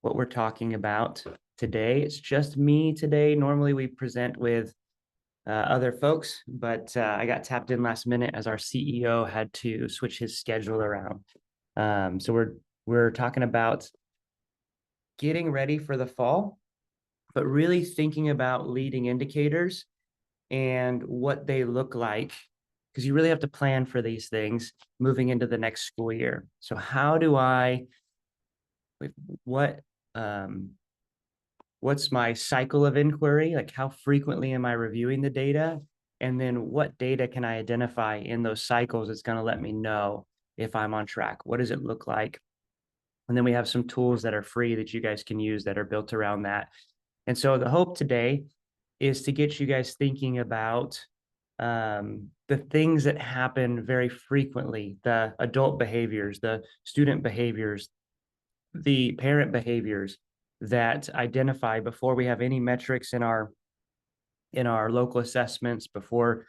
what we're talking about today. It's just me today. Normally we present with other folks, but I got tapped in last minute as our CEO had to switch his schedule around. So we're talking about getting ready for the fall, but really thinking about leading indicators and what they look like, because you really have to plan for these things moving into the next school year. So how do I, what, um, what's my cycle of inquiry? Like how frequently am I reviewing the data? And then what data can I identify in those cycles that's going to let me know if I'm on track? What does it look like? And then we have some tools that are free that you guys can use that are built around that. And so the hope today is to get you guys thinking about the things that happen very frequently, the adult behaviors, the student behaviors, the parent behaviors that identify before we have any metrics in our local assessments, before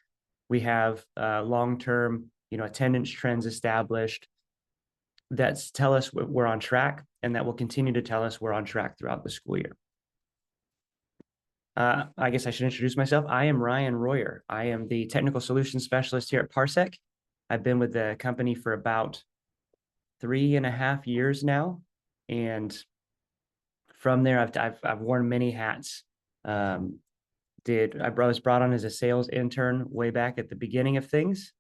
we have long-term attendance trends established that tell us we're on track, and that will continue to tell us we're on track throughout the school year. I guess I should introduce myself. I am Ryan Royer. I am the technical solutions specialist here at Parsec. I've been with the company for about 3.5 years now, and from there, I've worn many hats. I was brought on as a sales intern way back at the beginning of things,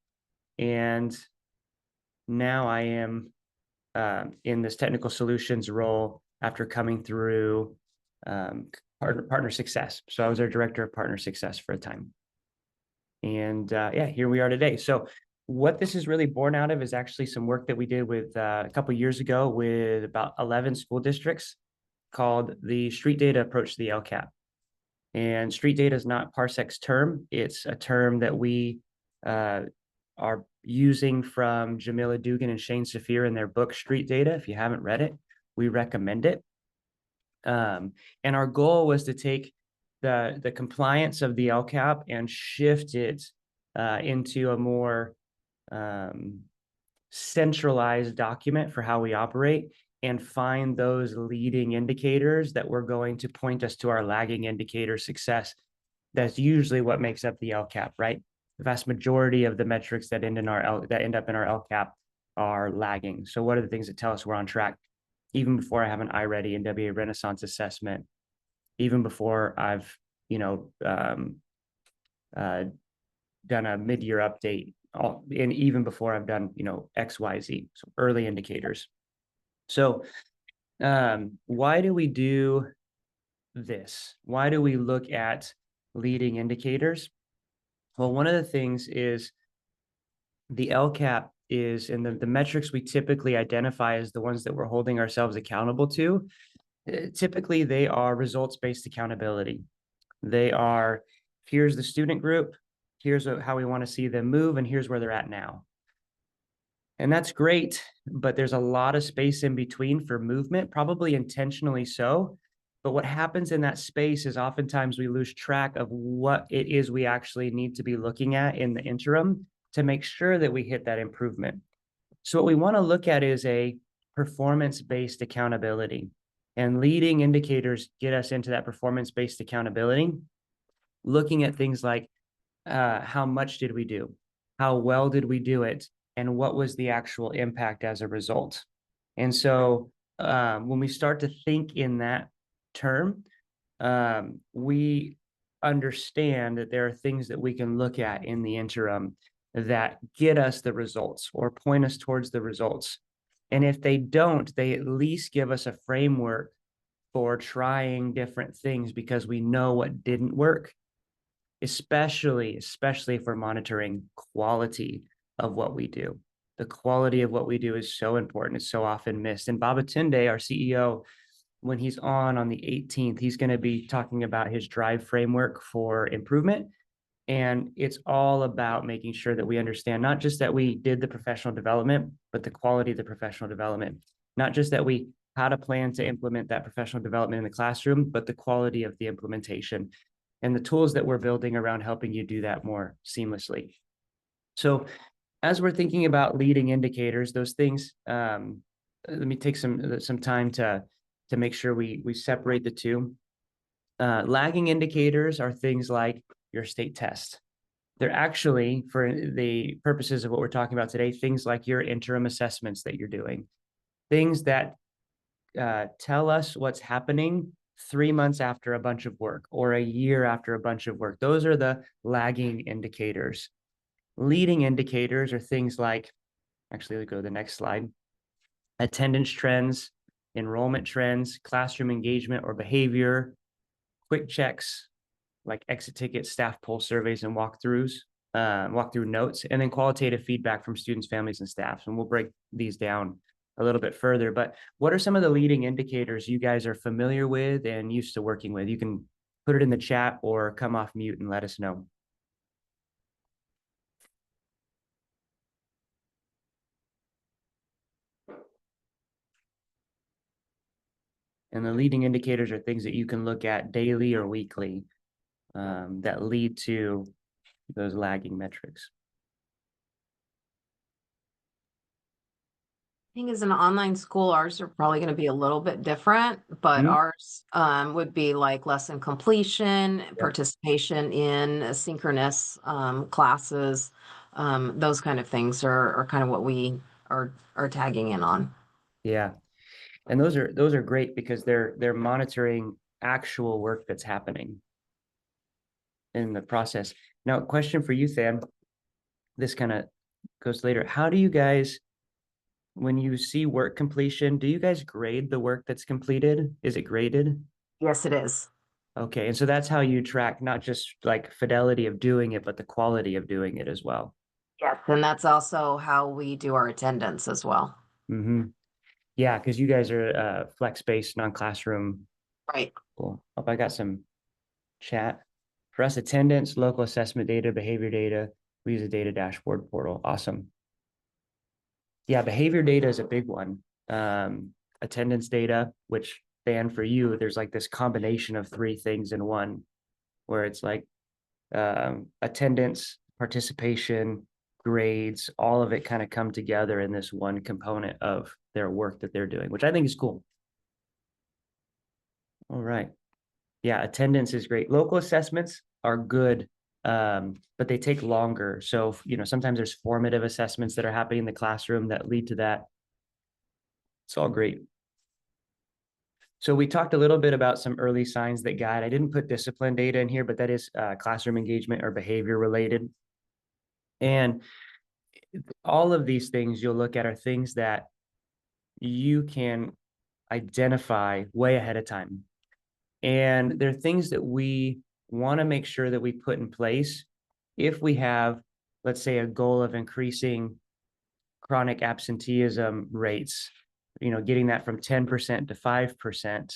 and now I am in this technical solutions role after coming through partner success. So I was our director of partner success for a time, and yeah, here we are today. So what this is really born out of is actually some work that we did with a couple of years ago with about 11 school districts, called the street data approach to the LCAP. And street data is not Parsec's term. It's a term that we are using from Jamila Dugan and Shane Saphir in their book, Street Data. If you haven't read it, we recommend it. And our goal was to take the compliance of the LCAP and shift it into a more centralized document for how we operate, and find those leading indicators that were going to point us to our lagging indicator success. That's usually what makes up the LCAP, right? The vast majority of the metrics that end up in our LCAP are lagging. So what are the things that tell us we're on track? Even before I have an iReady and WA Renaissance assessment, even before I've done a mid-year update, and even before I've done XYZ, so early indicators. So why do we do this? Why do we look at leading indicators? Well, one of the things is the LCAP is, and the metrics we typically identify as the ones that we're holding ourselves accountable to, typically they are results-based accountability. They are, here's the student group, here's how we want to see them move, and here's where they're at now. And that's great, but there's a lot of space in between for movement, probably intentionally so. But what happens in that space is oftentimes we lose track of what it is we actually need to be looking at in the interim to make sure that we hit that improvement. So what we want to look at is a performance-based accountability. And leading indicators get us into that performance-based accountability, looking at things like how much did we do? How well did we do it? And what was the actual impact as a result? And so when we start to think in that term, we understand that there are things that we can look at in the interim that get us the results or point us towards the results. And if they don't, they at least give us a framework for trying different things, because we know what didn't work, especially if we're monitoring quality of what we do. The quality of what we do is so important. It's so often missed. And Babatunde, our CEO, when he's on the 18th, he's going to be talking about his drive framework for improvement. And it's all about making sure that we understand not just that we did the professional development, but the quality of the professional development. Not just that we had a plan to implement that professional development in the classroom, but the quality of the implementation and the tools that we're building around helping you do that more seamlessly. So as we're thinking about leading indicators, those things, let me take some time to to make sure we separate the two. Lagging indicators are things like your state test. They're actually, for the purposes of what we're talking about today, things like your interim assessments that you're doing, things that tell us what's happening 3 months after a bunch of work or a year after a bunch of work. Those are the lagging indicators. Leading indicators are things like, actually, let's go to the next slide, attendance trends, enrollment trends, classroom engagement or behavior, quick checks like exit tickets, staff poll surveys, and walkthrough notes, and then qualitative feedback from students, families, and staff. And we'll break these down a little bit further. But what are some of the leading indicators you guys are familiar with and used to working with? You can put it in the chat or come off mute and let us know. And the leading indicators are things that you can look at daily or weekly that lead to those lagging metrics. I think as an online school, ours are probably going to be a little bit different, but ours would be like lesson completion, participation in asynchronous classes. Those kind of things are kind of what we are tagging in on. Yeah. And those are great because they're monitoring actual work that's happening in the process. Now, question for you, Than. This kind of goes later. How do you guys, when you see work completion, do you guys grade the work that's completed? Is it graded? Yes, it is. Okay, and so that's how you track not just like fidelity of doing it, but the quality of doing it as well. Yes, and that's also how we do our attendance as well. Mm-hmm. Yeah, because you guys are flex-based, non-classroom. Right. Cool. Oh, I got some chat. For us, attendance, local assessment data, behavior data, we use a data dashboard portal. Awesome. Yeah, behavior data is a big one. Attendance data, which Dan, for you, there's like this combination of three things in one, where it's like attendance, participation, grades, all of it kind of come together in this one component of their work that they're doing, which I think is cool. All right. Yeah, attendance is great. Local assessments are good, but they take longer. So, sometimes there's formative assessments that are happening in the classroom that lead to that. It's all great. So we talked a little bit about some early signs that guide. I didn't put discipline data in here, but that is classroom engagement or behavior related. And all of these things you'll look at are things that you can identify way ahead of time. And they're things that we want to make sure that we put in place if we have, let's say, a goal of increasing chronic absenteeism rates, getting that from 10% to 5%.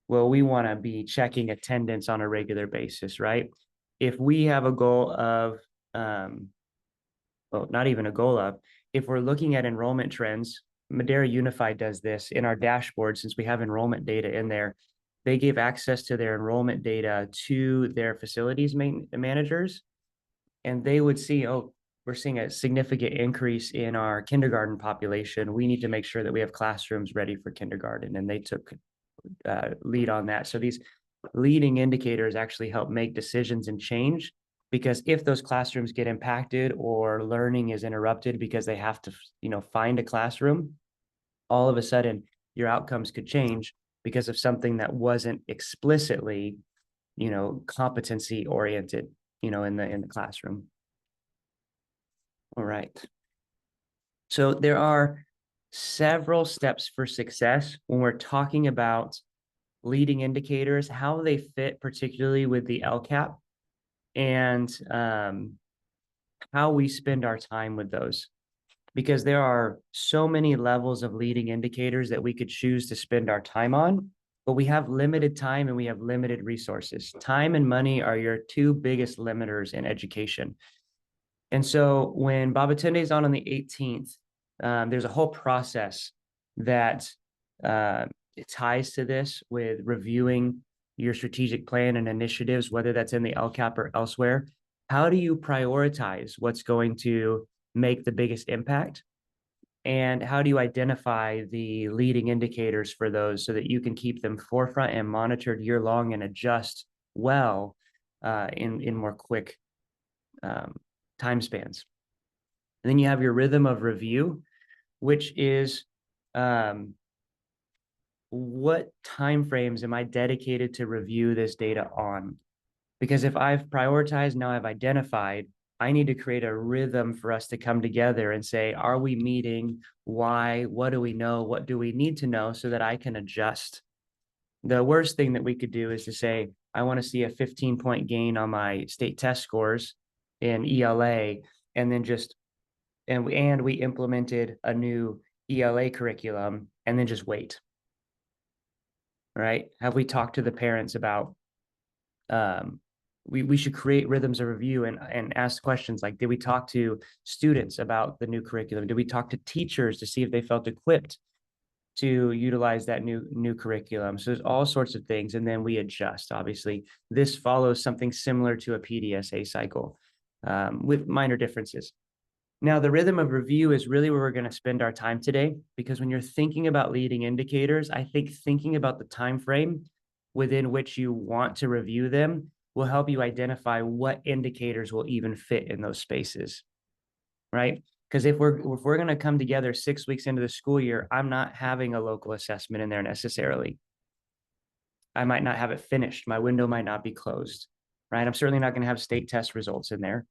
Well, we want to be checking attendance on a regular basis, right? If we have a goal of, well, not even a goal of, if we're looking at enrollment trends, Madera Unified does this in our dashboard. Since we have enrollment data in there, they give access to their enrollment data to their facilities managers, and they would see, oh, we're seeing a significant increase in our kindergarten population. We need to make sure that we have classrooms ready for kindergarten, and they took lead on that. So these leading indicators actually help make decisions and change, because if those classrooms get impacted or learning is interrupted because they have to, find a classroom, all of a sudden your outcomes could change because of something that wasn't explicitly, competency oriented, in the classroom. All right. So there are several steps for success when we're talking about leading indicators, how they fit particularly with the LCAP, and how we spend our time with those. Because there are so many levels of leading indicators that we could choose to spend our time on, but we have limited time and we have limited resources. Time and money are your two biggest limiters in education. And so when Babatunde is on the 18th, there's a whole process that it ties to this with reviewing your strategic plan and initiatives, whether that's in the LCAP or elsewhere. How do you prioritize what's going to make the biggest impact? And how do you identify the leading indicators for those so that you can keep them forefront and monitored year long and adjust well in more quick time spans? And then you have your rhythm of review, which is what timeframes am I dedicated to review this data on? Because if I've prioritized, now I've identified, I need to create a rhythm for us to come together and say, are we meeting? Why? What do we know? What do we need to know so that I can adjust? The worst thing that we could do is to say, I want to see a 15-point gain on my state test scores in ELA, and then we implemented a new ELA curriculum and then just wait. Right? Have we talked to the parents about we should create rhythms of review and ask questions like, did we talk to students about the new curriculum? Did we talk to teachers to see if they felt equipped to utilize that new curriculum? So there's all sorts of things, and then we adjust. Obviously, this follows something similar to a PDSA cycle with minor differences. Now, the rhythm of review is really where we're going to spend our time today, because when you're thinking about leading indicators, I think thinking about the time frame within which you want to review them will help you identify what indicators will even fit in those spaces, right? Because if we're going to come together 6 weeks into the school year, I'm not having a local assessment in there necessarily. I might not have it finished. My window might not be closed, right? I'm certainly not going to have state test results in there.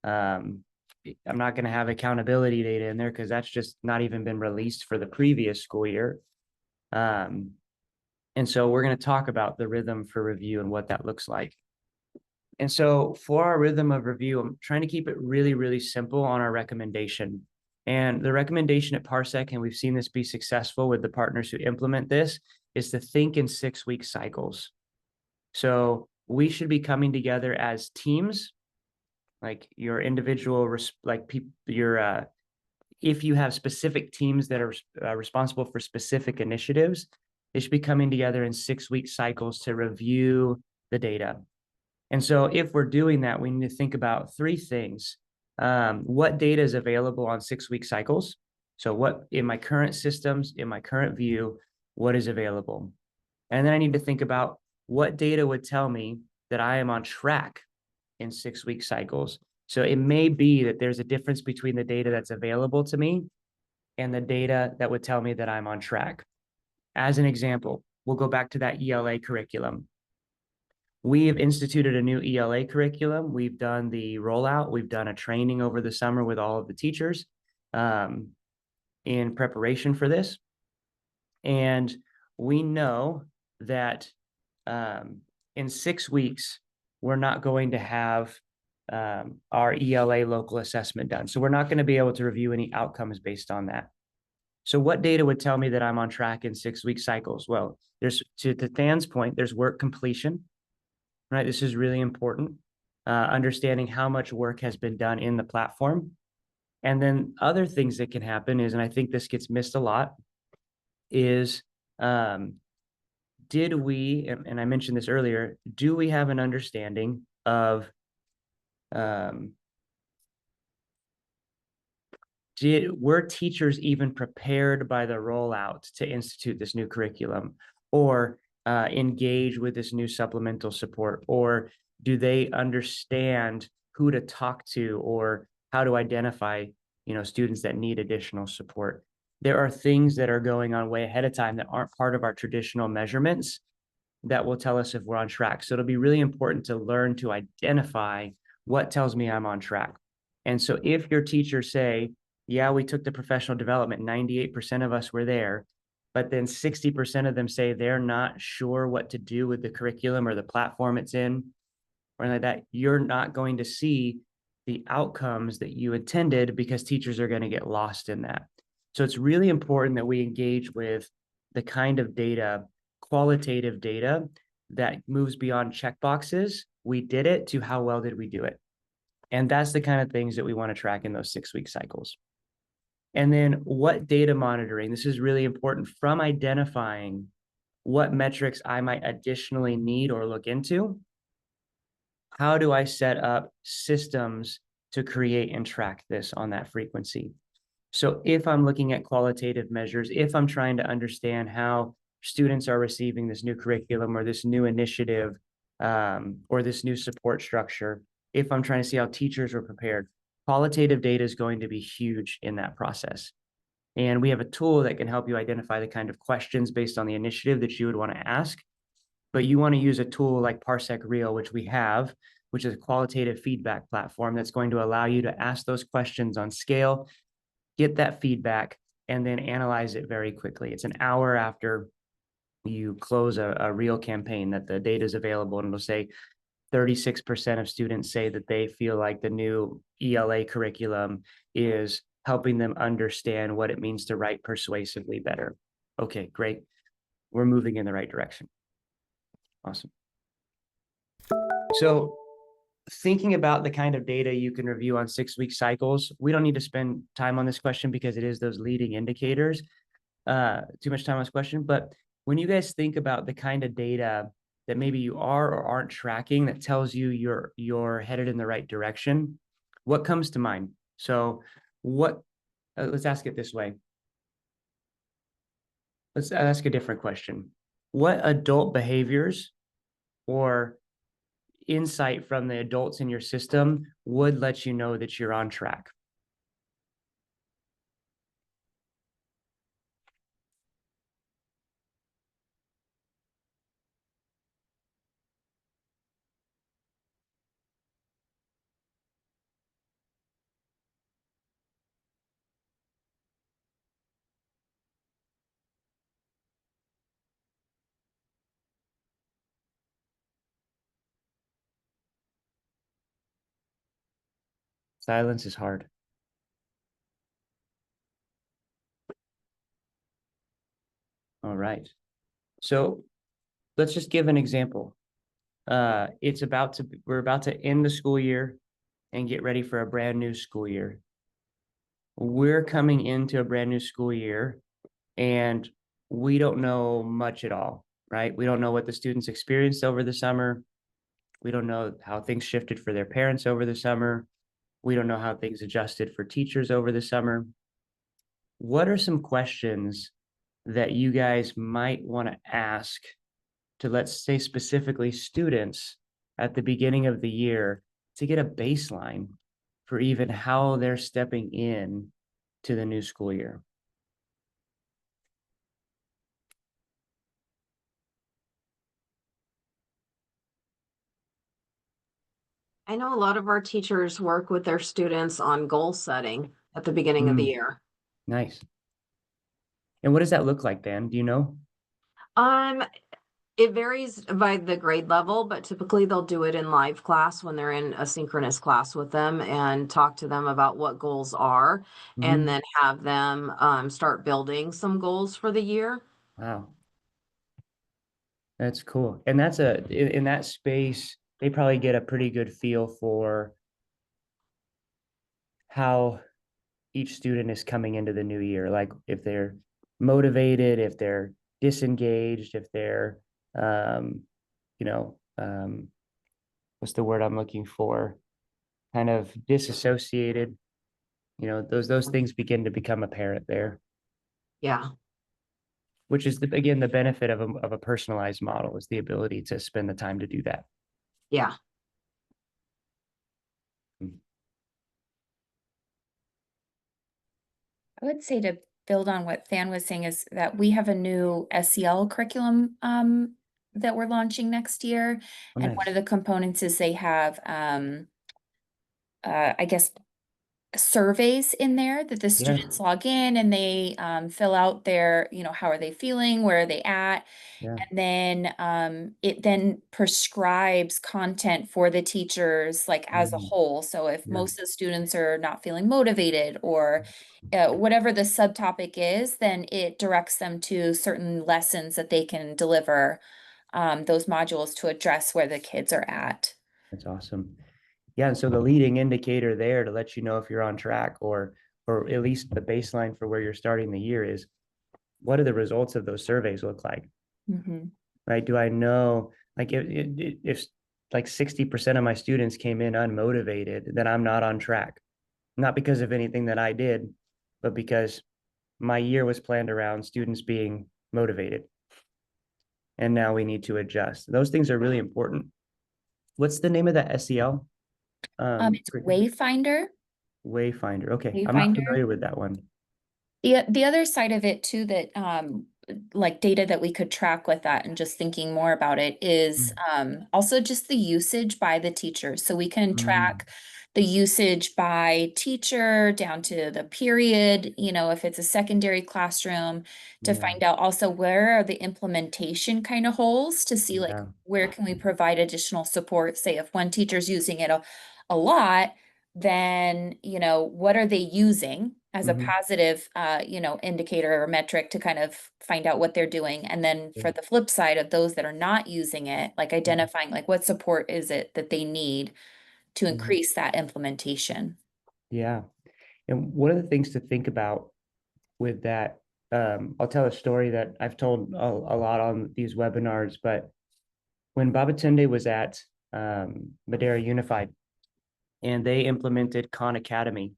I'm not going to have accountability data in there because that's just not even been released for the previous school year. And so we're going to talk about the rhythm for review and what that looks like. And so for our rhythm of review, I'm trying to keep it really, really simple on our recommendation. And the recommendation at Parsec, and we've seen this be successful with the partners who implement this, is to think in 6-week cycles. So we should be coming together as teams, like your individual, like people, if you have specific teams that are responsible for specific initiatives, they should be coming together in 6-week cycles to review the data. And so if we're doing that, we need to think about 3 things. What data is available on 6-week cycles? So what in my current systems, in my current view, what is available? And then I need to think about what data would tell me that I am on track in 6-week cycles. So it may be that there's a difference between the data that's available to me and the data that would tell me that I'm on track. As an example, we'll go back to that ELA curriculum. We have instituted a new ELA curriculum. We've done the rollout. We've done a training over the summer with all of the teachers in preparation for this. And we know that in 6 weeks, we're not going to have our ELA local assessment done. So we're not going to be able to review any outcomes based on that. So what data would tell me that I'm on track in 6-week cycles? Well, there's, to Than's point, there's work completion, right? This is really important. Understanding how much work has been done in the platform. And then other things that can happen is, and I think this gets missed a lot, is did we, and I mentioned this earlier, do we have an understanding of were teachers even prepared by the rollout to institute this new curriculum or engage with this new supplemental support? Or do they understand who to talk to or how to identify, students that need additional support? There are things that are going on way ahead of time that aren't part of our traditional measurements that will tell us if we're on track. So it'll be really important to learn to identify what tells me I'm on track. And so if your teachers say, yeah, we took the professional development, 98% of us were there, but then 60% of them say they're not sure what to do with the curriculum or the platform it's in, or like that, you're not going to see the outcomes that you intended because teachers are going to get lost in that. So it's really important that we engage with the kind of data, qualitative data, that moves beyond checkboxes. We did it to how well did we do it? And that's the kind of things that we want to track in those 6-week cycles. And then what data monitoring? This is really important from identifying what metrics I might additionally need or look into. How do I set up systems to create and track this on that frequency? So if I'm looking at qualitative measures, if I'm trying to understand how students are receiving this new curriculum or this new initiative, or this new support structure, if I'm trying to see how teachers were prepared, qualitative data is going to be huge in that process. And we have a tool that can help you identify the kind of questions based on the initiative that you would want to ask. But you want to use a tool like Parsec Real, which we have, which is a qualitative feedback platform that's going to allow you to ask those questions on scale, get that feedback, and then analyze it very quickly. It's an hour after you close a real campaign that the data is available, and it'll say 36% of students say that they feel like the new ELA curriculum is helping them understand what it means to write persuasively better. Okay, great. We're moving in the right direction. Awesome. So thinking about the kind of data you can review on 6-week cycles, we don't need to spend time on this question because it is those leading indicators, too much time on this question. But when you guys think about the kind of data that maybe you are or aren't tracking that tells you you're headed in the right direction, what comes to mind? So let's ask it this way. Let's ask a different question. What adult behaviors or insight from the adults in your system would let you know that you're on track? Silence is hard. All right. So let's just give an example. We're about to end the school year and get ready for a brand new school year. We're coming into a brand new school year and we don't know much at all, right? We don't know what the students experienced over the summer. We don't know how things shifted for their parents over the summer. We don't know how things adjusted for teachers over the summer. What are some questions that you guys might want to ask to, let's say, specifically students at the beginning of the year to get a baseline for even how they're stepping in to the new school year? I know a lot of our teachers work with their students on goal setting at the beginning of the year. Nice. And what does that look like, Dan? Do you know? Um, it varies by the grade level, but typically they'll do it in live class when they're in a synchronous class with them and talk to them about what goals are, and then have them start building some goals for the year. Wow. That's cool. And in that space, they probably get a pretty good feel for how each student is coming into the new year. Like if they're motivated, if they're disengaged, if they're, um, you know, what's the word I'm looking for? Kind of disassociated. Those things begin to become apparent there, Yeah. which is again the benefit of a personalized model is the ability to spend the time to do that. Yeah. I would say, to build on what Fan was saying, is that we have a new SEL curriculum that we're launching next year. Oh, And nice. one of the components is they have, I guess, surveys in there that the students log in and they fill out their, how are they feeling, where are they at? Yeah. And then it then prescribes content for the teachers, like as a whole. So if most of the students are not feeling motivated, or whatever the subtopic is, then it directs them to certain lessons that they can deliver those modules to address where the kids are at. That's awesome. Yeah, and so the leading indicator there to let you know if you're on track, or at least the baseline for where you're starting the year, is what do the results of those surveys look like? Right? Do I know, like, if like 60% of my students came in unmotivated, then I'm not on track. Not because of anything that I did, but because my year was planned around students being motivated. And now we need to adjust. Those things are really important. What's the name of that SEL? It's Wayfinder. Wayfinder. Okay, I'm not Wayfinder. familiar with that one. The other side of it too, that like data that we could track with that, and just thinking more about it, is also just the usage by the teacher. So we can track the usage by teacher down to the period, you know, if it's a secondary classroom, to find out also where are the implementation kind of holes, to see like where can we provide additional support. Say if one teacher's using it a lot, then, you know, what are they using as a positive, you know, indicator or metric to kind of find out what they're doing. And then for the flip side of those that are not using it, like identifying like what support is it that they need to increase that implementation. Yeah. And one of the things to think about with that, I'll tell a story that I've told a lot on these webinars, but when Babatunde was at Madeira Unified, and they implemented Khan Academy,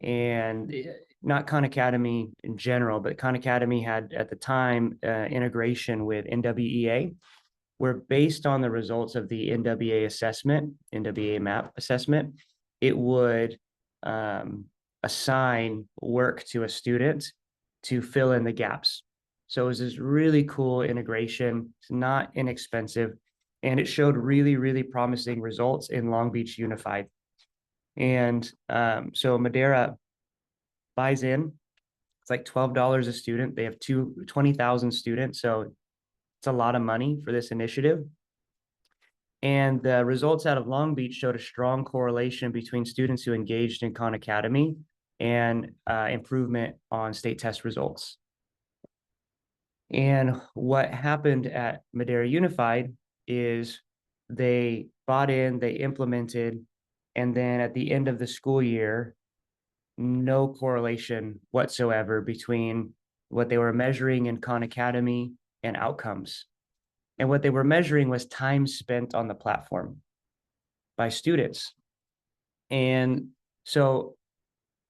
and not Khan Academy in general, but Khan Academy had at the time integration with NWEA, where based on the results of the NWEA assessment, NWEA map assessment, it would assign work to a student to fill in the gaps. So it was this really cool integration. It's not inexpensive, and it showed really, really promising results in Long Beach Unified. And so Madeira buys in. It's like $12 a student. They have 20,000 students. So it's a lot of money for this initiative. And the results out of Long Beach showed a strong correlation between students who engaged in Khan Academy and improvement on state test results. And what happened at Madeira Unified is they bought in, they implemented, and then at the end of the school year, no correlation whatsoever between what they were measuring in Khan Academy and outcomes. And what they were measuring was time spent on the platform by students. And so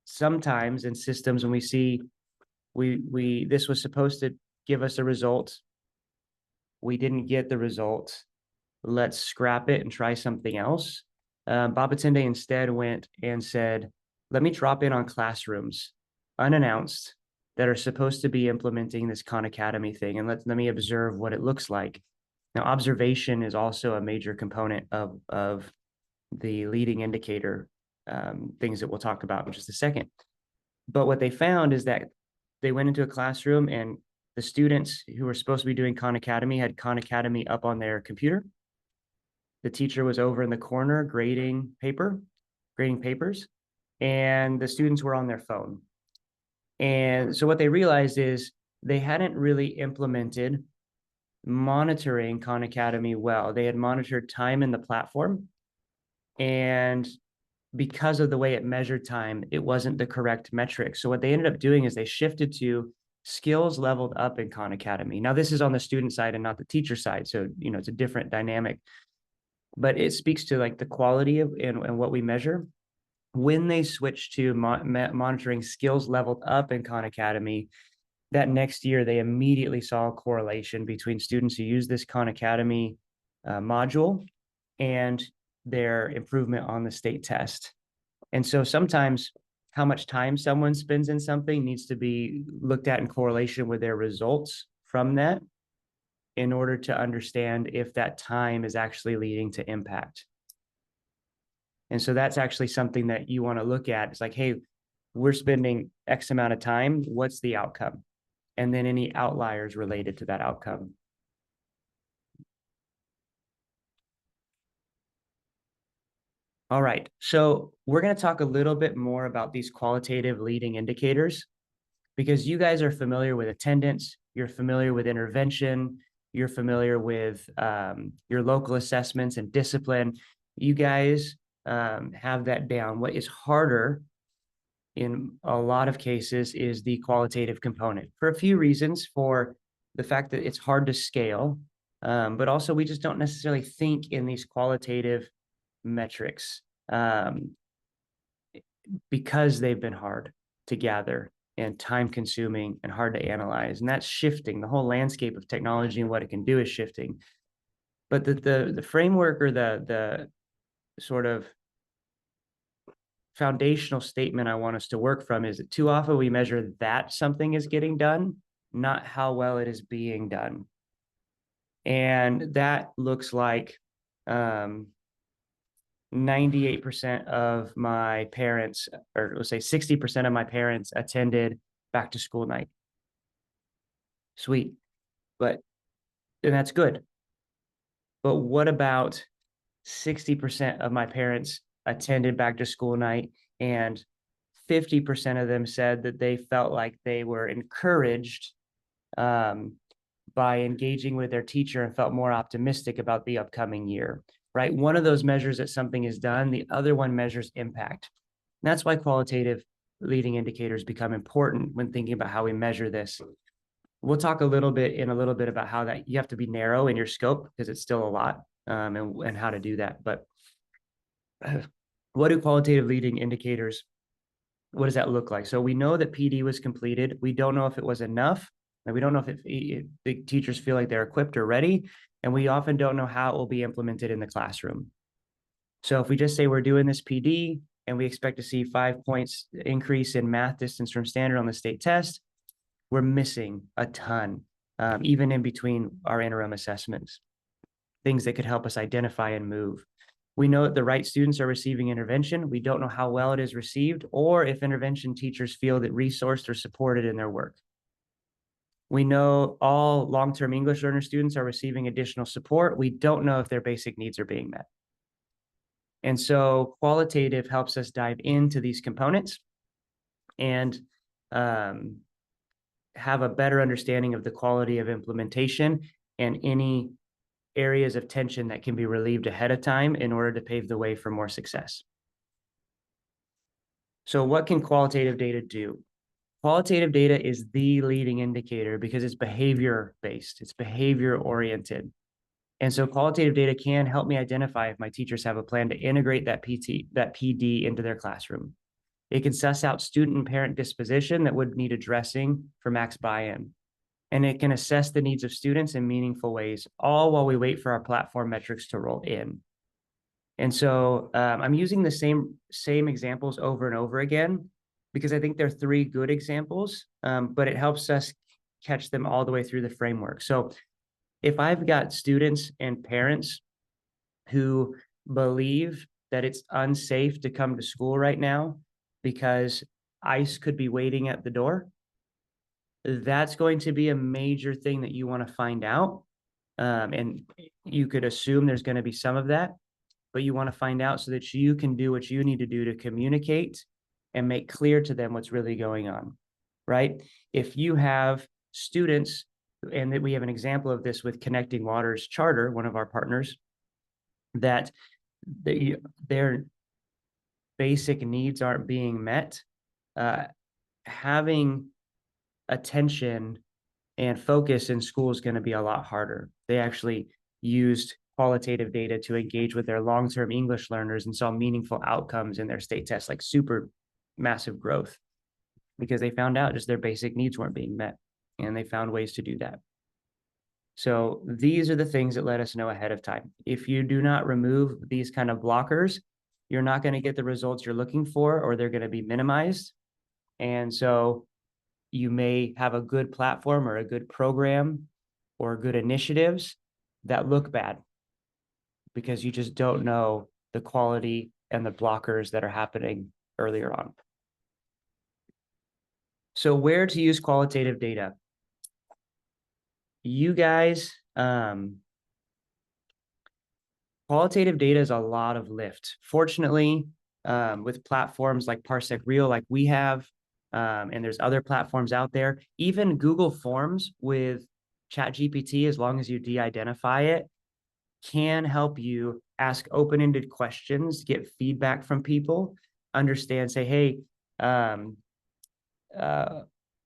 sometimes in systems, when we see this was supposed to give us a result, we didn't get the result, let's scrap it and try something else. Babatunde instead went and said, let me drop in on classrooms unannounced that are supposed to be implementing this Khan Academy thing, and let me observe what it looks like. Now, observation is also a major component of the leading indicator things that we'll talk about in just a second. But what they found is that they went into a classroom, and the students who were supposed to be doing Khan Academy had Khan Academy up on their computer. The teacher was over in the corner grading papers, and the students were on their phone. And so what they realized is they hadn't really implemented monitoring Khan Academy well. They had monitored time in the platform, and because of the way it measured time, it wasn't the correct metric. So what they ended up doing is they shifted to skills leveled up in Khan Academy. Now, this is on the student side and not the teacher side. So, you know, it's a different dynamic, but it speaks to like the quality of and what we measure. When they switched to monitoring skills leveled up in Khan Academy, that next year, they immediately saw a correlation between students who use this Khan Academy module and their improvement on the state test. And so sometimes how much time someone spends in something needs to be looked at in correlation with their results from that in order to understand if that time is actually leading to impact. And so that's actually something that you want to look at. It's like, hey, we're spending X amount of time. What's the outcome? And then any outliers related to that outcome. All right, so we're going to talk a little bit more about these qualitative leading indicators, because you guys are familiar with attendance, you're familiar with intervention, you're familiar with your local assessments and discipline. You guys have that down. What is harder in a lot of cases is the qualitative component, for a few reasons. For the fact that it's hard to scale, but also we just don't necessarily think in these qualitative metrics because they've been hard to gather and time consuming and hard to analyze. And that's shifting. The whole landscape of technology and what it can do is shifting. But the framework, or the sort of foundational statement I want us to work from is that too often we measure that something is getting done, not how well it is being done. And that looks like 98% of my parents, or let's say 60% of my parents, attended back to school night. Sweet. And that's good. But what about 60% of my parents attended back to school night, and 50% of them said that they felt like they were encouraged by engaging with their teacher and felt more optimistic about the upcoming year, right? One of those measures that something is done, the other one measures impact. And that's why qualitative leading indicators become important when thinking about how we measure this. We'll talk a little bit about how that you have to be narrow in your scope, because it's still a lot, and how to do that. But what do qualitative leading indicators, what does that look like? So we know that PD was completed. We don't know if it was enough. And we don't know if the teachers feel like they're equipped or ready. And we often don't know how it will be implemented in the classroom. So if we just say we're doing this PD and we expect to see 5 points increase in math distance from standard on the state test, we're missing a ton, even in between our interim assessments, things that could help us identify and move. We know that the right students are receiving intervention. We don't know how well it is received, or if intervention teachers feel that resourced or supported in their work. We know all long-term English learner students are receiving additional support. We don't know if their basic needs are being met. And so qualitative helps us dive into these components and have a better understanding of the quality of implementation and any areas of tension that can be relieved ahead of time in order to pave the way for more success. So what can qualitative data do? Qualitative data is the leading indicator because it's behavior-based, it's behavior-oriented. And so qualitative data can help me identify if my teachers have a plan to integrate that PD into their classroom. It can suss out student and parent disposition that would need addressing for max buy-in. And it can assess the needs of students in meaningful ways, all while we wait for our platform metrics to roll in. And so I'm using the same examples over and over again, because I think they're three good examples, but it helps us catch them all the way through the framework. So if I've got students and parents who believe that it's unsafe to come to school right now because ICE could be waiting at the door, that's going to be a major thing that you want to find out. And you could assume there's going to be some of that, but you want to find out so that you can do what you need to do to communicate and make clear to them what's really going on, right? If you have students, and that we have an example of this with Connecting Waters Charter, one of our partners, that their basic needs aren't being met, having attention and focus in school is going to be a lot harder. They actually used qualitative data to engage with their long-term English learners and saw meaningful outcomes in their state tests, like super massive growth, because they found out just their basic needs weren't being met, and they found ways to do that. So these are the things that let us know ahead of time. If you do not remove these kind of blockers, you're not going to get the results you're looking for, or they're going to be minimized. And so you may have a good platform or a good program or good initiatives that look bad because you just don't know the quality and the blockers that are happening earlier on. So where to use qualitative data? You guys, qualitative data is a lot of lift. Fortunately, with platforms like Parsec Real, like we have, and there's other platforms out there, even Google Forms with ChatGPT, as long as you de-identify it, can help you ask open-ended questions, get feedback from people, understand, say, hey,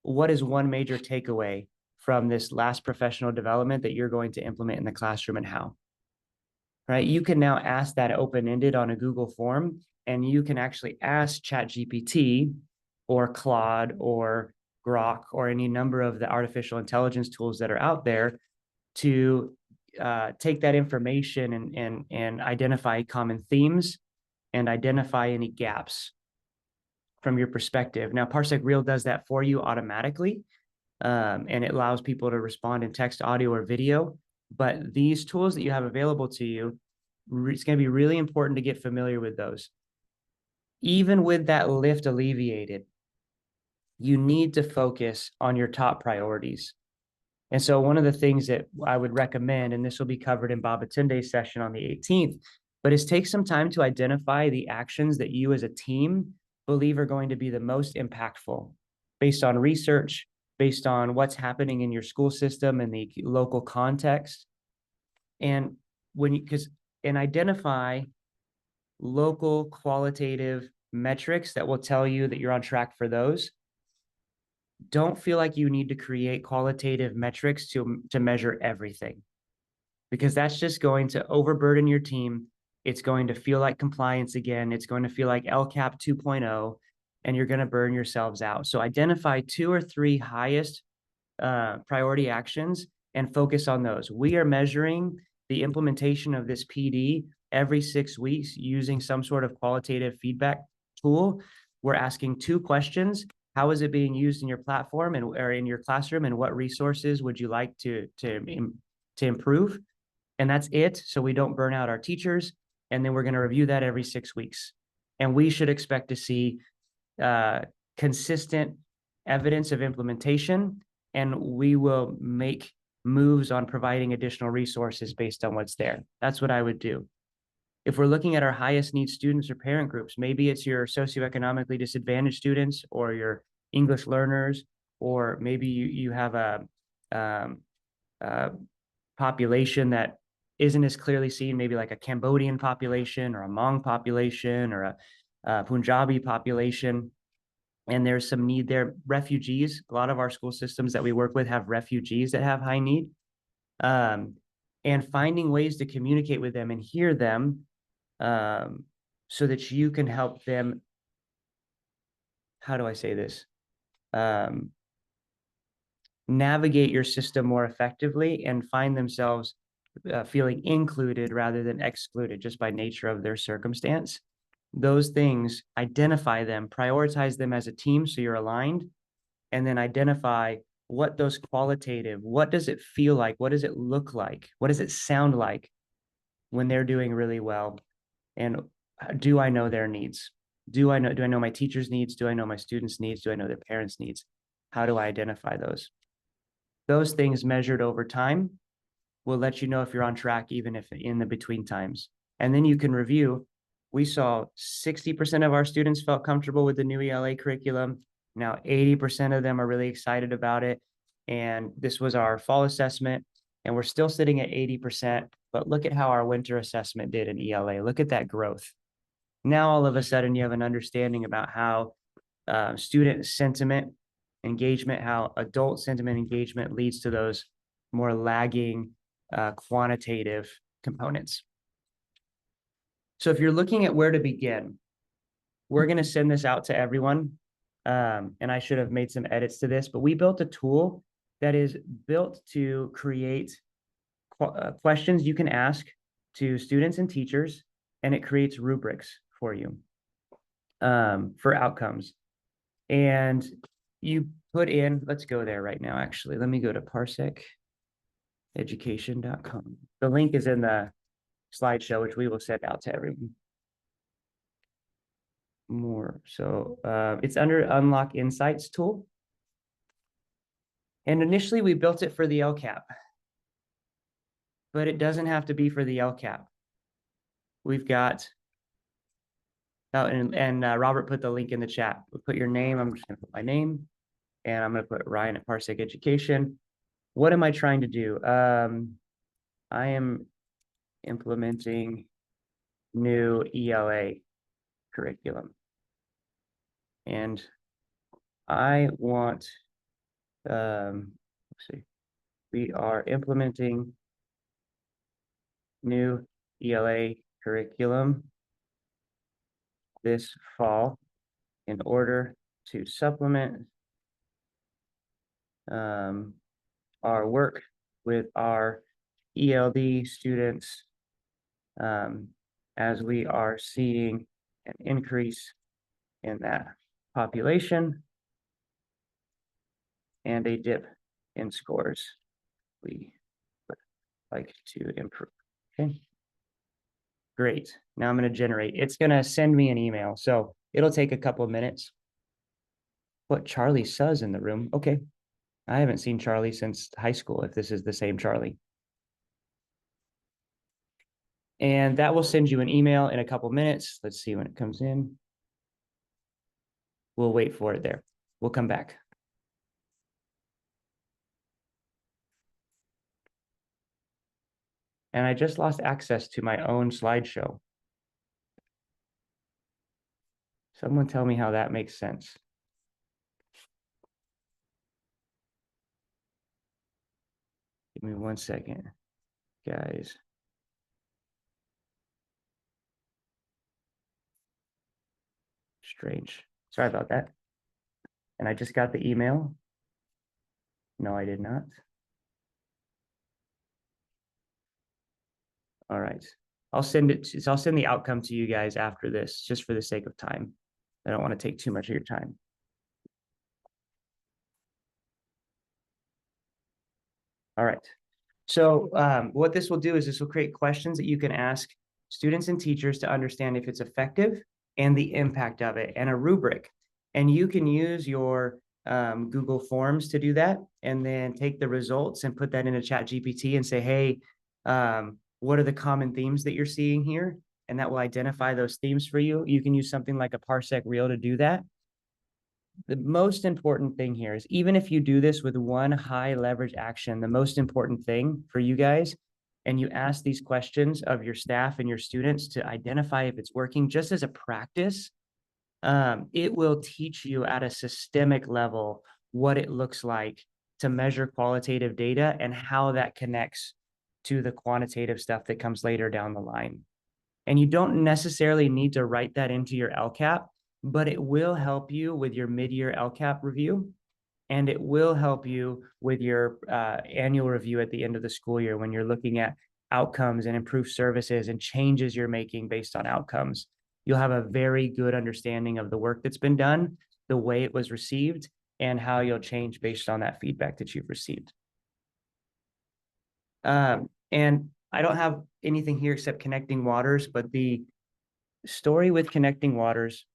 what is one major takeaway from this last professional development that you're going to implement in the classroom, and how? Right? You can now ask that open-ended on a Google form, and you can actually ask ChatGPT or Claude or Grok or any number of the artificial intelligence tools that are out there to take that information and identify common themes and identify any gaps from your perspective. Now, Parsec Real does that for you automatically, and it allows people to respond in text, audio, or video. But these tools that you have available to you, it's going to be really important to get familiar with those. Even with that lift alleviated, you need to focus on your top priorities. And so one of the things that I would recommend, and this will be covered in Babatunde's session on the 18th, but is take some time to identify the actions that you as a team believe are going to be the most impactful based on research, based on what's happening in your school system and the local context. And and identify local qualitative metrics that will tell you that you're on track for those. Don't feel like you need to create qualitative metrics to measure everything, because that's just going to overburden your team. It's going to feel like compliance again. It's going to feel like LCAP 2.0, and you're going to burn yourselves out. So identify 2 or 3 highest priority actions and focus on those. We are measuring the implementation of this PD every 6 weeks using some sort of qualitative feedback tool. We're asking 2 questions. How is it being used in your platform or in your classroom, and what resources would you like to improve? And that's it. So we don't burn out our teachers. And then we're going to review that every 6 weeks. And we should expect to see consistent evidence of implementation, and we will make moves on providing additional resources based on what's there. That's what I would do. If we're looking at our highest need students or parent groups, maybe it's your socioeconomically disadvantaged students or your English learners, or maybe you have a population that isn't as clearly seen, maybe like a Cambodian population or a Hmong population or a Punjabi population. And there's some need there. Refugees, a lot of our school systems that we work with have refugees that have high need. And finding ways to communicate with them and hear them so that you can help them, how do I say this? Navigate your system more effectively and find themselves feeling included rather than excluded just by nature of their circumstance. Those things, identify them, prioritize them as a team so you're aligned, and then identify what those qualitative, what does it feel like? What does it look like? What does it sound like when they're doing really well? And do I know their needs? Do I know my teachers' needs? Do I know my students' needs? Do I know their parents' needs? How do I identify those? Those things measured over time will let you know if you're on track, even if in the between times. And then you can review. We saw 60% of our students felt comfortable with the new ELA curriculum. Now 80% of them are really excited about it. And this was our fall assessment, and we're still sitting at 80%, but look at how our winter assessment did in ELA. Look at that growth. Now, all of a sudden, you have an understanding about how student sentiment engagement, how adult sentiment engagement leads to those more lagging quantitative components. So if you're looking at where to begin, we're going to send this out to everyone. And I should have made some edits to this, but we built a tool that is built to create questions you can ask to students and teachers, and it creates rubrics for you for outcomes. And you put in, let's go there right now, actually. Let me go to parseceducation.com. The link is in the slideshow, which we will send out to everyone. More. So it's under Unlock Insights tool. And initially we built it for the LCAP, but it doesn't have to be for the LCAP. We've got, oh, and Robert put the link in the chat. We'll put your name. I'm just going to put my name, and I'm going to put Ryan at Parsec Education. What am I trying to do? I am implementing new ELA curriculum. And I want, let's see, we are implementing new ELA curriculum this fall in order to supplement our work with our ELD students as we are seeing an increase in that population and a dip in scores we would like to improve. Okay. Great. Now I'm going to generate. It's going to send me an email. So it'll take a couple of minutes. What Charlie says in the room. Okay. I haven't seen Charlie since high school, if this is the same Charlie. And that will send you an email in a couple of minutes. Let's see when it comes in. We'll wait for it there. We'll come back. And I just lost access to my own slideshow. Someone tell me how that makes sense. Give me 1 second, guys. Strange. Sorry about that. And I just got the email. No, I did not. All right. I'll send the outcome to you guys after this, just for the sake of time. I don't want to take too much of your time. All right. So what this will do is this will create questions that you can ask students and teachers to understand if it's effective and the impact of it, and a rubric. And you can use your Google Forms to do that, and then take the results and put that into ChatGPT and say, hey, what are the common themes that you're seeing here? And that will identify those themes for you. You can use something like a Parsec Reel to do that. The most important thing here is, even if you do this with one high leverage action, the most important thing for you guys, and you ask these questions of your staff and your students to identify if it's working, just as a practice, it will teach you at a systemic level what it looks like to measure qualitative data and how that connects to the quantitative stuff that comes later down the line. And you don't necessarily need to write that into your LCAP, but it will help you with your mid-year LCAP review. And it will help you with your annual review at the end of the school year, when you're looking at outcomes and improved services and changes you're making based on outcomes. You'll have a very good understanding of the work that's been done, the way it was received, and how you'll change based on that feedback that you've received. And I don't have anything here except Connecting Waters, but the story with Connecting Waters,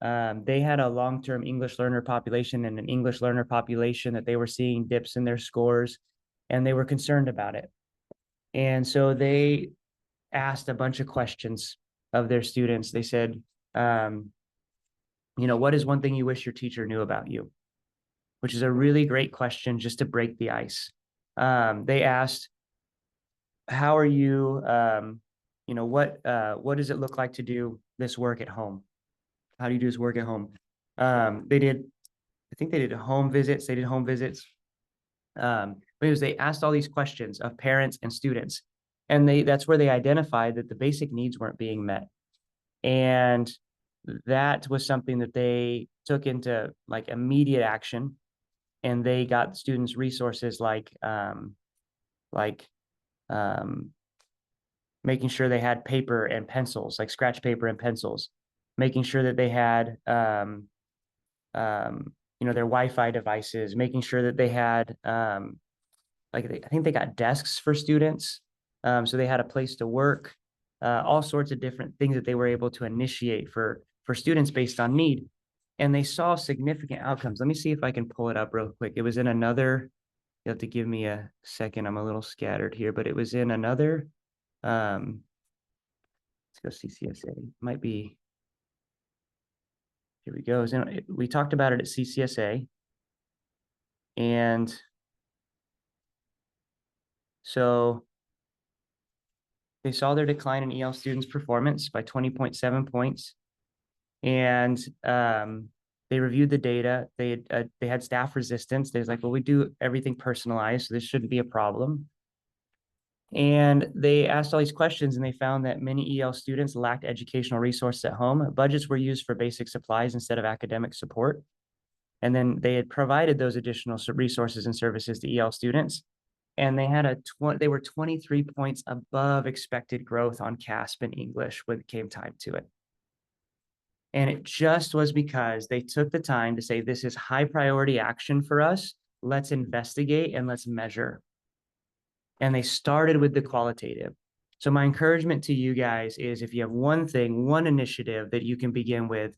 they had a long-term English learner population and an English learner population that they were seeing dips in their scores, and they were concerned about it. And so they asked a bunch of questions of their students. They said, what is one thing you wish your teacher knew about you? Which is a really great question just to break the ice. They asked, how are you, what does it look like to do this work at home? How do you do this work at home? I think they did home visits. They did home visits. Because they asked all these questions of parents and students, and that's where they identified that the basic needs weren't being met. And that was something that they took into like immediate action, and they got students resources like making sure they had paper and pencils, like scratch paper and pencils, making sure that they had their Wi-Fi devices, making sure that they had I think they got desks for students, so they had a place to work, all sorts of different things that they were able to initiate for students based on need. And they saw significant outcomes. Let me see if I can pull it up real quick. It was in another, you have to give me a second, I'm a little scattered here, but it was in another, let's go CCSA, might be, here we go. We talked about it at CCSA. And so they saw their decline in EL students' performance by 20.7 points. And they reviewed the data. They had staff resistance. They was like, well, we do everything personalized, so this shouldn't be a problem. And they asked all these questions, and they found that many EL students lacked educational resources at home. Budgets were used for basic supplies instead of academic support. And then they had provided those additional resources and services to EL students. And they had they were 23 points above expected growth on CASP and English when it came time to it. And it just was because they took the time to say, this is high priority action for us. Let's investigate and let's measure. And they started with the qualitative. So my encouragement to you guys is, if you have one thing, one initiative that you can begin with,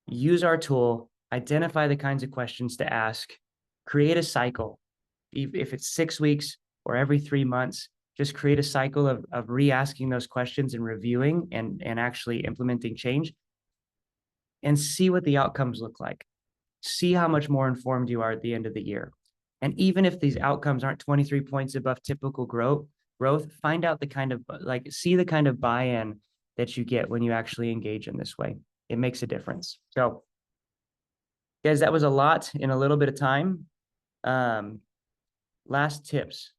use our tool, identify the kinds of questions to ask, create a cycle. If it's 6 weeks or every 3 months, just create a cycle of re-asking those questions and reviewing and actually implementing change, and see what the outcomes look like. See how much more informed you are at the end of the year. And even if these outcomes aren't 23 points above typical growth, find out the kind of, see the kind of buy-in that you get when you actually engage in this way. It makes a difference. So, guys, that was a lot in a little bit of time. Last tips.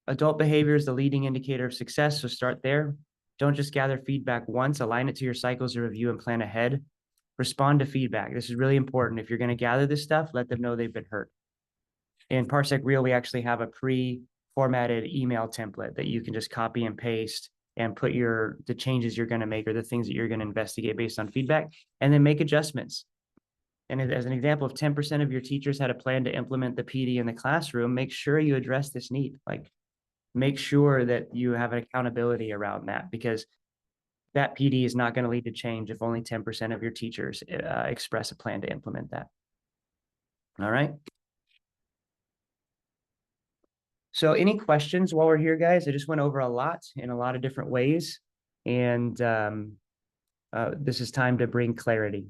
Adult behavior is the leading indicator of success, so start there. Don't just gather feedback once, align it to your cycles of review and plan ahead. Respond to feedback. This is really important. If you're going to gather this stuff, let them know they've been heard. In Parsec Real, we actually have a pre-formatted email template that you can just copy and paste and put the changes you're going to make or the things that you're going to investigate based on feedback, and then make adjustments. And as an example, if 10% of your teachers had a plan to implement the PD in the classroom, make sure you address this need. Make sure that you have an accountability around that, because that PD is not going to lead to change if only 10% of your teachers express a plan to implement that. All right. So any questions while we're here, guys? I just went over a lot in a lot of different ways. And this is time to bring clarity.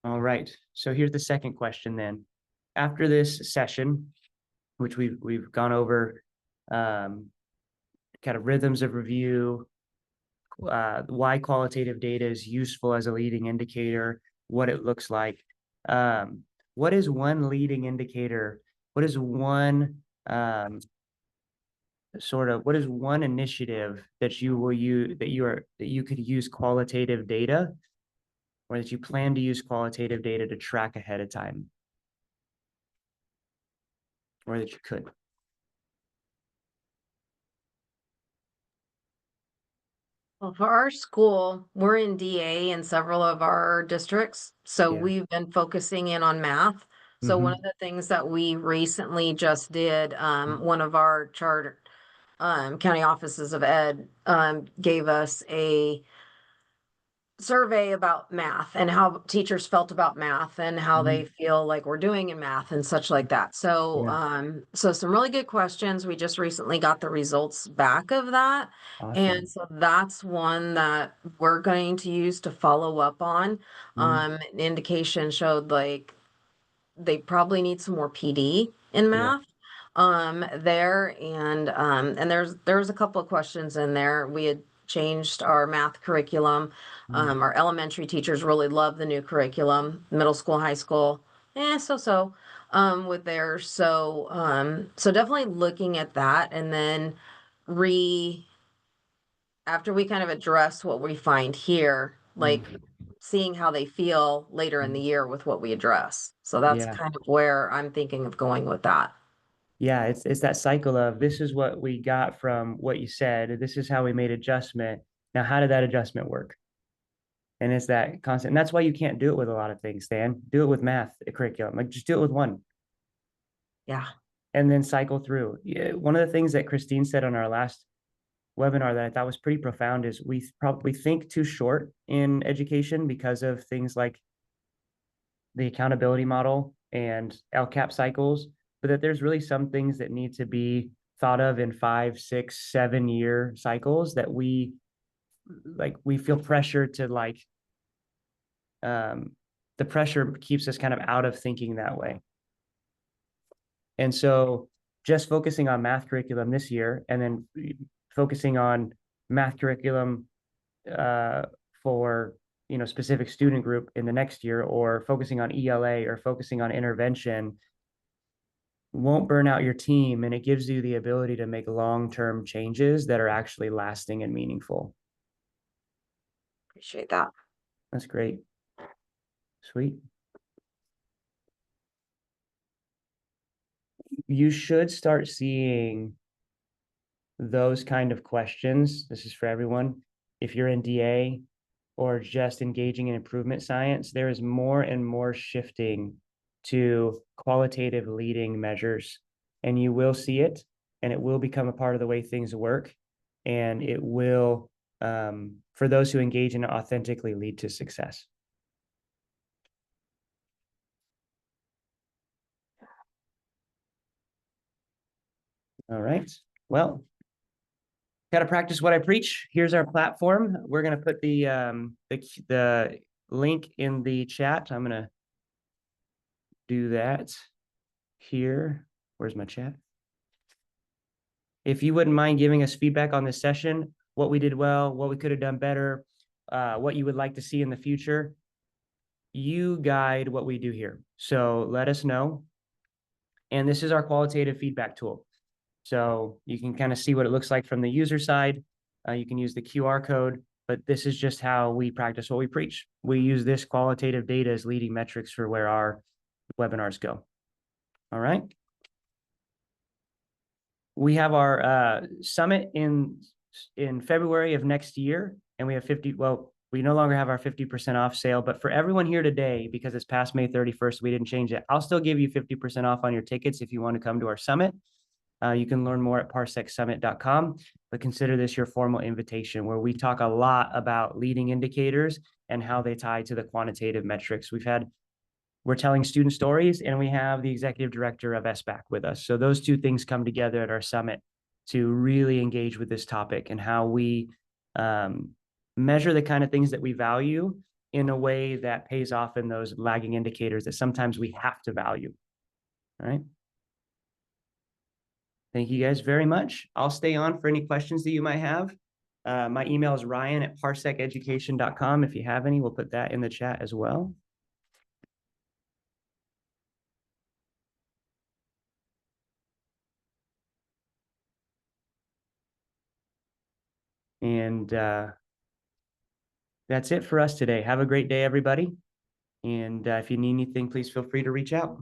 All right, so here's the second question then. After this session, which we've gone over kind of rhythms of review, why qualitative data is useful as a leading indicator, what it looks like. What is one leading indicator? What is one what is one initiative that you will use that you could use qualitative data, or that you plan to use qualitative data to track ahead of time, or that you could? Well, for our school, we're in DA in several of our districts. So Yeah. we've been focusing in on math. So one of the things that we recently just did, one of our charter county offices of ed gave us a survey about math and how teachers felt about math and how they feel like we're doing in math and such like that. So, so some really good questions. We just recently got the results back of that. Awesome. And so that's one that we're going to use to follow up on. An indication showed like they probably need some more PD in math. There and there's a couple of questions in there. We had changed our math curriculum. Our elementary teachers really love the new curriculum. Middle school, high school, so with theirs. So definitely looking at that, and then after we kind of address what we find here, like seeing how they feel later in the year with what we address. So that's kind of where I'm thinking of going with that. Yeah, it's that cycle of, this is what we got from what you said, this is how we made adjustment. Now, how did that adjustment work? And it's that constant. And that's why you can't do it with a lot of things, Stan. Do it with math curriculum. Like, just do it with one. Yeah. And then cycle through. Yeah, one of the things that Christine said on our last webinar that I thought was pretty profound is we probably think too short in education because of things like the accountability model and LCAP cycles, but that there's really some things that need to be thought of in 5, 6, 7 year cycles that we feel pressure to the pressure keeps us kind of out of thinking that way. And so just focusing on math curriculum this year and then focusing on math curriculum for, specific student group in the next year, or focusing on ELA or focusing on intervention, won't burn out your team, and it gives you the ability to make long-term changes that are actually lasting and meaningful. Appreciate that. That's great. Sweet. You should start seeing those kind of questions. This is for everyone. If you're in DA or just engaging in improvement science, there is more and more shifting to qualitative leading measures, and you will see it, and it will become a part of the way things work, and it will, for those who engage in it, authentically lead to success. All right. Well, got to practice what I preach. Here's our platform. We're going to put the link in the chat. I'm going to do that here. Where's my chat? If you wouldn't mind giving us feedback on this session, what we did well, what we could have done better, what you would like to see in the future, you guide what we do here. So let us know. And this is our qualitative feedback tool. So you can kind of see what it looks like from the user side. You can use the QR code, but this is just how we practice what we preach. We use this qualitative data as leading metrics for where our webinars go. All right. We have our summit in February of next year, and we have we no longer have our 50% off sale, but for everyone here today, because it's past May 31st, we didn't change it. I'll still give you 50% off on your tickets if you want to come to our summit. You can learn more at parsecsummit.com, but consider this your formal invitation, where we talk a lot about leading indicators and how they tie to the quantitative metrics. We're telling student stories, and we have the executive director of SBAC with us. So those two things come together at our summit to really engage with this topic and how we measure the kind of things that we value in a way that pays off in those lagging indicators that sometimes we have to value. All right. Thank you guys very much. I'll stay on for any questions that you might have. My email is ryan@parseceducation.com. If you have any, we'll put that in the chat as well. And that's it for us today. Have a great day, everybody. And if you need anything, please feel free to reach out.